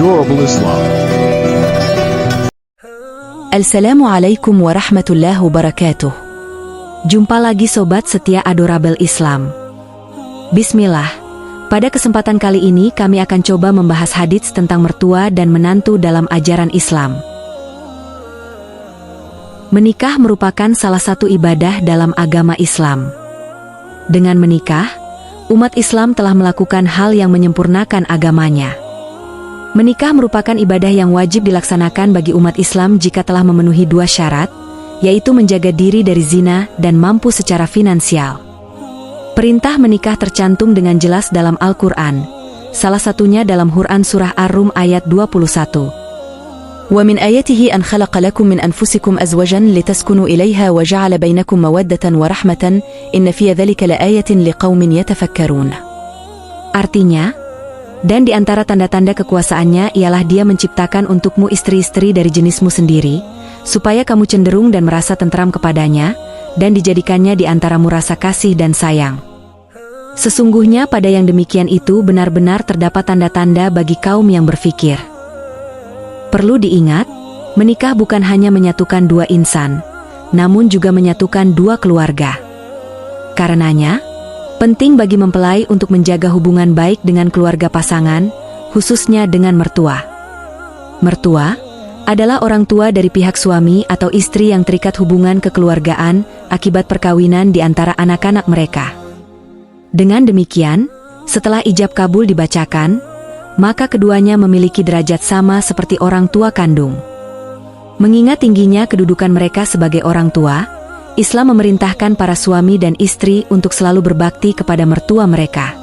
Adorable Islam. Assalamualaikum warahmatullahi wabarakatuh. Jumpa lagi sobat setia Adorable Islam. Bismillah. Pada kesempatan kali ini kami akan coba membahas hadits tentang mertua dan menantu dalam ajaran Islam. Menikah merupakan salah satu ibadah dalam agama Islam. Dengan menikah, umat Islam telah melakukan hal yang menyempurnakan agamanya. Menikah merupakan ibadah yang wajib dilaksanakan bagi umat Islam jika telah memenuhi dua syarat, yaitu menjaga diri dari zina dan mampu secara finansial. Perintah menikah tercantum dengan jelas dalam Al-Quran, salah satunya dalam Quran Surah Ar-Rum ayat 21. وَمِنْ آيَاتِهِ أَنْ خَلَقَ لَكُم مِّنْ أَنفُسِكُمْ أَزْوَاجًا لِتَسْكُنُوا إِلَيْهَا وَجَعَلَ بَيْنَكُم مَّوَدَّةً وَرَحْمَةً إِنَّ فِي ذَلِكَ لَآيَةٍ لِقَوْمٍ يَتَفَكَّرُونَ. Artinya, dan di antara tanda-tanda kekuasaannya ialah Dia menciptakan untukmu istri-istri dari jenismu sendiri, supaya kamu cenderung dan merasa tentram kepadanya, dan dijadikannya di antaramu rasa kasih dan sayang. Sesungguhnya pada yang demikian itu benar-benar terdapat tanda-tanda bagi kaum yang berfikir. Perlu diingat, menikah bukan hanya menyatukan dua insan, namun juga menyatukan dua keluarga. Karenanya, penting bagi mempelai untuk menjaga hubungan baik dengan keluarga pasangan, khususnya dengan mertua. Mertua adalah orang tua dari pihak suami atau istri yang terikat hubungan kekeluargaan akibat perkawinan di antara anak-anak mereka. Dengan demikian, setelah ijab kabul dibacakan, maka keduanya memiliki derajat sama seperti orang tua kandung. Mengingat tingginya kedudukan mereka sebagai orang tua, Islam memerintahkan para suami dan istri untuk selalu berbakti kepada mertua mereka.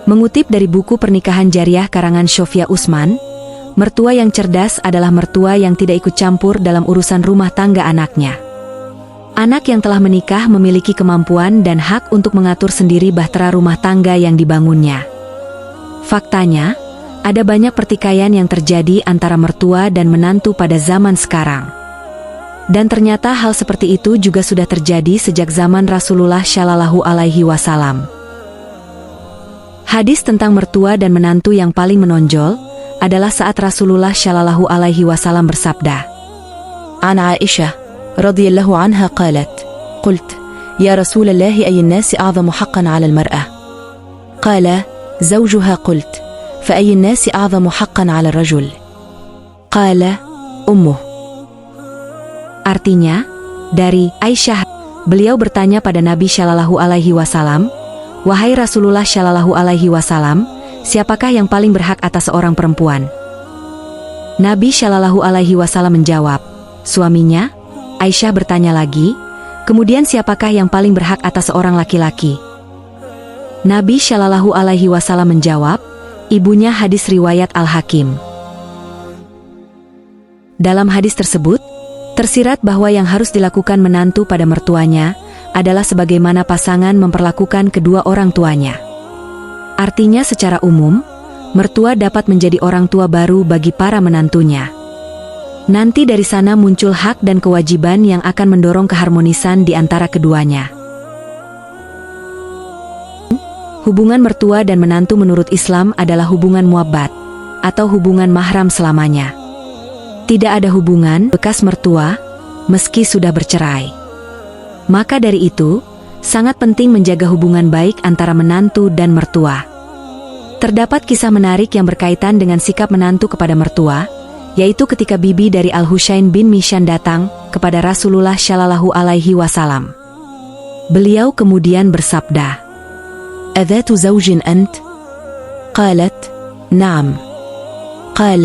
Mengutip dari buku Pernikahan Jariah karangan Sofia Usman, mertua yang cerdas adalah mertua yang tidak ikut campur dalam urusan rumah tangga anaknya. Anak yang telah menikah memiliki kemampuan dan hak untuk mengatur sendiri bahtera rumah tangga yang dibangunnya. Faktanya, ada banyak pertikaian yang terjadi antara mertua dan menantu pada zaman sekarang. Dan ternyata hal seperti itu juga sudah terjadi sejak zaman Rasulullah Shallallahu Alaihi Wasallam. Hadis tentang mertua dan menantu yang paling menonjol adalah saat Rasulullah Shallallahu Alaihi Wasallam bersabda, "An Aisyah radhiyallahu anha qalat, qult, ya Rasulullah ayy an-nas a'zamu haqqan 'ala al-mar'ah?" Qala زوجها قلت فأي الناس أعظم حقا على الرجل قال أمه. Artinya, dari Aisyah, beliau bertanya pada Nabi Shallallahu Alaihi Wasallam, "Wahai Rasulullah Shallallahu Alaihi Wasallam, siapakah yang paling berhak atas seorang perempuan?" Nabi Shallallahu Alaihi Wasallam menjawab, "Suaminya." Aisyah bertanya lagi, "Kemudian siapakah yang paling berhak atas seorang laki-laki?" Nabi Shallallahu Alaihi Wasallam menjawab, "Ibunya." Hadis riwayat Al-Hakim. Dalam hadis tersebut, tersirat bahwa yang harus dilakukan menantu pada mertuanya adalah sebagaimana pasangan memperlakukan kedua orang tuanya. Artinya secara umum, mertua dapat menjadi orang tua baru bagi para menantunya. Nanti dari sana muncul hak dan kewajiban yang akan mendorong keharmonisan di antara keduanya. Hubungan mertua dan menantu menurut Islam adalah hubungan muabbat, atau hubungan mahram selamanya. Tidak ada hubungan bekas mertua, meski sudah bercerai. Maka dari itu, sangat penting menjaga hubungan baik antara menantu dan mertua. Terdapat kisah menarik yang berkaitan dengan sikap menantu kepada mertua, yaitu ketika bibi dari Al-Husain bin Mishan datang kepada Rasulullah Shallallahu Alaihi Wasallam. Beliau kemudian bersabda, "أذات زوج أنت؟ قالت نعم. قال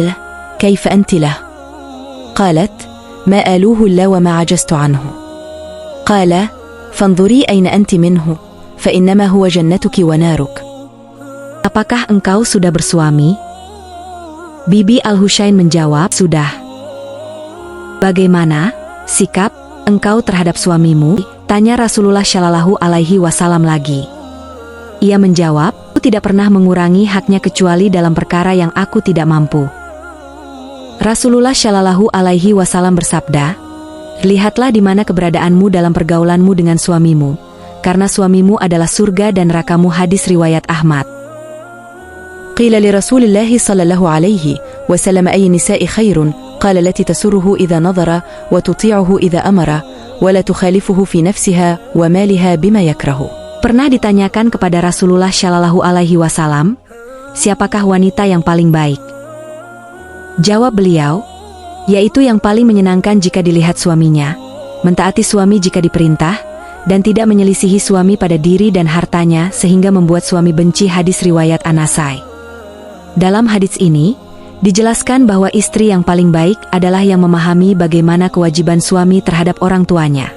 كيف أنت له؟ قالت ما آلوه إلا وما عجزت عنه. قال فانظري أين أنت منه فإنما هو جنتك ونارك." Apakah engkau sudah bersuami? Bibi Al-Husain menjawab, "Sudah." "Bagaimana sikap engkau terhadap suamimu?" tanya Rasulullah Shallallahu Alaihi Wasallam lagi. Ia menjawab, "Aku tidak pernah mengurangi haknya kecuali dalam perkara yang aku tidak mampu." Rasulullah Shallallahu Alaihi Wasallam bersabda, "Lihatlah di mana keberadaanmu dalam pergaulanmu dengan suamimu, karena suamimu adalah surga dan nerakamu." Hadis riwayat Ahmad. قيل لرسول الله صلى الله عليه وسلم أي النساء خير؟ قال التي تسره إذا نظر وتطيعه إذا أمر ولا تخالفه في نفسها ومالها بما يكره. Pernah ditanyakan kepada Rasulullah Shallallahu Alaihi Wasallam, siapakah wanita yang paling baik? Jawab beliau, yaitu yang paling menyenangkan jika dilihat suaminya, mentaati suami jika diperintah, dan tidak menyelisihi suami pada diri dan hartanya sehingga membuat suami benci. Hadis riwayat An-Nasai. Dalam hadits ini, dijelaskan bahwa istri yang paling baik adalah yang memahami bagaimana kewajiban suami terhadap orang tuanya.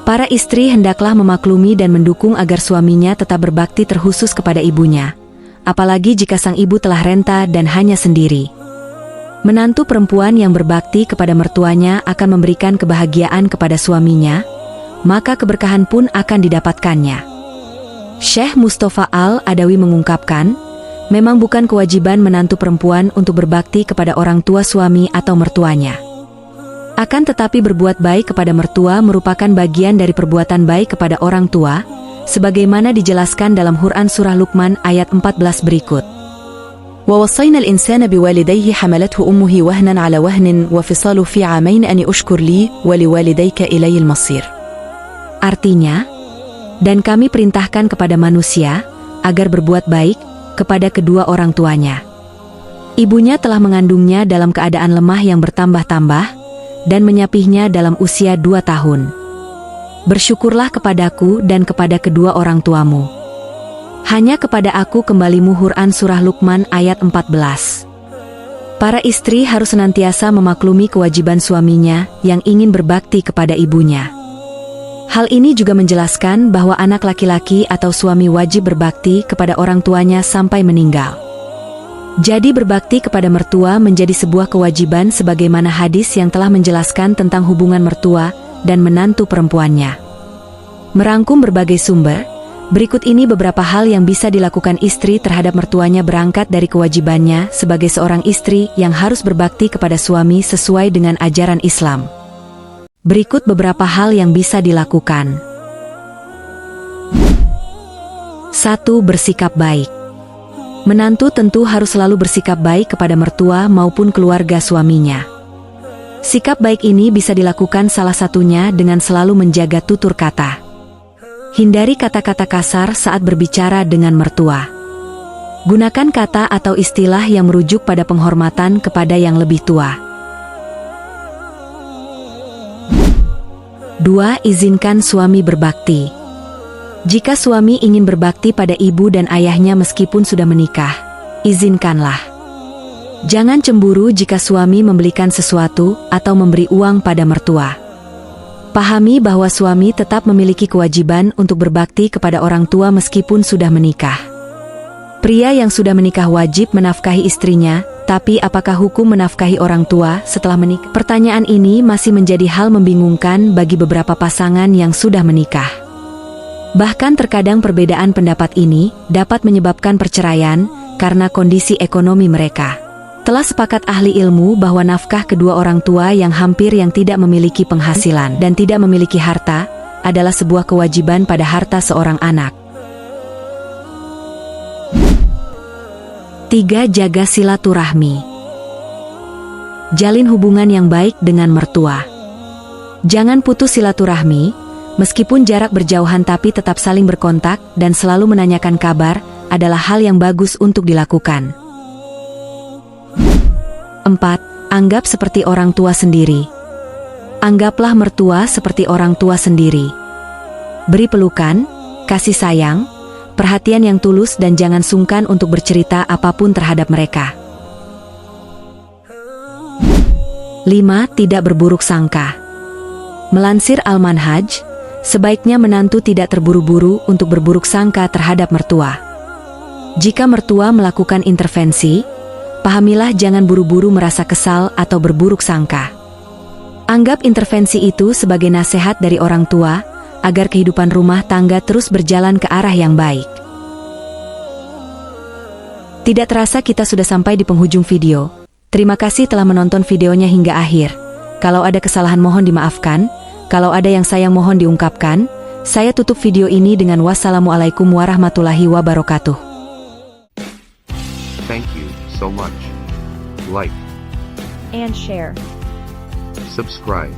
Para istri hendaklah memaklumi dan mendukung agar suaminya tetap berbakti terkhusus kepada ibunya, apalagi jika sang ibu telah renta dan hanya sendiri. Menantu perempuan yang berbakti kepada mertuanya akan memberikan kebahagiaan kepada suaminya, maka keberkahan pun akan didapatkannya. Syekh Mustafa Al-Adawi mengungkapkan, memang bukan kewajiban menantu perempuan untuk berbakti kepada orang tua suami atau mertuanya. Akan tetapi berbuat baik kepada mertua merupakan bagian dari perbuatan baik kepada orang tua, sebagaimana dijelaskan dalam Quran Surah Luqman ayat 14 berikut. ووصينا الإنسان بوالديه حملته أمه وهنا على وهن وفصاله في عامين أن أشكر لي ولوالديك إلي المصير. Artinya, dan kami perintahkan kepada manusia agar berbuat baik kepada kedua orang tuanya. Ibunya telah mengandungnya dalam keadaan lemah yang bertambah-tambah dan menyapihnya dalam usia 2 tahun. Bersyukurlah kepadaku dan kepada kedua orang tuamu. Hanya kepada aku kembalimu. Quran Surah Luqman ayat 14. Para istri harus senantiasa memaklumi kewajiban suaminya yang ingin berbakti kepada ibunya. Hal ini juga menjelaskan bahwa anak laki-laki atau suami wajib berbakti kepada orang tuanya sampai meninggal. Jadi berbakti kepada mertua menjadi sebuah kewajiban sebagaimana hadis yang telah menjelaskan tentang hubungan mertua dan menantu perempuannya. Merangkum berbagai sumber, berikut ini beberapa hal yang bisa dilakukan istri terhadap mertuanya berangkat dari kewajibannya sebagai seorang istri yang harus berbakti kepada suami sesuai dengan ajaran Islam. Berikut beberapa hal yang bisa dilakukan. 1. Bersikap baik. Menantu tentu harus selalu bersikap baik kepada mertua maupun keluarga suaminya. Sikap baik ini bisa dilakukan salah satunya dengan selalu menjaga tutur kata. Hindari kata-kata kasar saat berbicara dengan mertua. Gunakan kata atau istilah yang merujuk pada penghormatan kepada yang lebih tua. 2. Izinkan suami berbakti. Jika suami ingin berbakti pada ibu dan ayahnya meskipun sudah menikah, izinkanlah. Jangan cemburu jika suami membelikan sesuatu atau memberi uang pada mertua. Pahami bahwa suami tetap memiliki kewajiban untuk berbakti kepada orang tua meskipun sudah menikah. Pria yang sudah menikah wajib menafkahi istrinya, tapi apakah hukum menafkahi orang tua setelah menikah? Pertanyaan ini masih menjadi hal membingungkan bagi beberapa pasangan yang sudah menikah. Bahkan terkadang perbedaan pendapat ini dapat menyebabkan perceraian karena kondisi ekonomi mereka. Telah sepakat ahli ilmu bahwa nafkah kedua orang tua yang tidak memiliki penghasilan dan tidak memiliki harta adalah sebuah kewajiban pada harta seorang anak. 3. Jaga silaturahmi. Jalin hubungan yang baik dengan mertua. Jangan putus silaturahmi, meskipun jarak berjauhan tapi tetap saling berkontak dan selalu menanyakan kabar adalah hal yang bagus untuk dilakukan. 4. Anggap seperti orang tua sendiri. Anggaplah mertua seperti orang tua sendiri. Beri pelukan, kasih sayang, perhatian yang tulus dan jangan sungkan untuk bercerita apapun terhadap mereka. 5. Tidak berburuk sangka. Melansir Al-Manhaj, sebaiknya menantu tidak terburu-buru untuk berburuk sangka terhadap mertua. Jika mertua melakukan intervensi, pahamilah jangan buru-buru merasa kesal atau berburuk sangka. Anggap intervensi itu sebagai nasihat dari orang tua, agar kehidupan rumah tangga terus berjalan ke arah yang baik. Tidak terasa kita sudah sampai di penghujung video. Terima kasih telah menonton videonya hingga akhir. Kalau ada kesalahan mohon dimaafkan, kalau ada yang sayang mohon diungkapkan. Saya tutup video ini dengan wassalamualaikum warahmatullahi wabarakatuh. Thank you so much. Like, and share. subscribe.